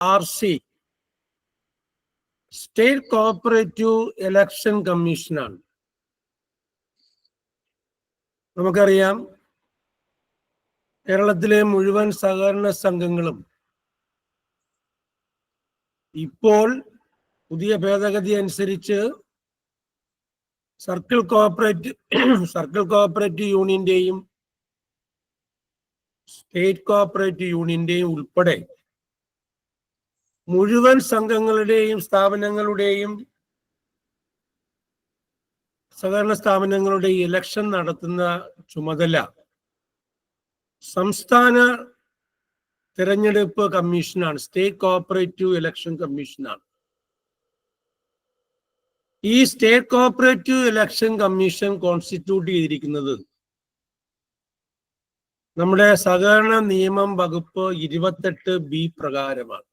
RC state cooperative election കമ്മീഷനാണ്. നമുക്കറിയാം, കേരളത്തിലെ മുഴുവൻ സഹകരണ സംഘങ്ങളും ഇപ്പോൾ പുതിയ ഭേദഗതി അനുസരിച്ച് സർക്കിൾ കോഓപ്പറേറ്റീവ് യൂണിയന്റെയും സ്റ്റേറ്റ് കോഓപ്പറേറ്റീവ് യൂണിയന്റെയും ഉൾപ്പെടെ മുഴുവൻ സംഘങ്ങളുടെയും സ്ഥാപനങ്ങളുടെയും സഹകരണ സ്ഥാപനങ്ങളുടെയും ഇലക്ഷൻ നടത്തുന്ന ചുമതല സംസ്ഥാന തിരഞ്ഞെടുപ്പ് കമ്മീഷനാണ്, സ്റ്റേറ്റ് കോഓപ്പറേറ്റീവ് ഇലക്ഷൻ കമ്മീഷനാണ്. ഈ state cooperative election commission constitute ചെയ്തിരിക്കുന്നത് നമ്മുടെ സഹകരണ നിയമം വകുപ്പ് 28B പ്രകാരമാണ്.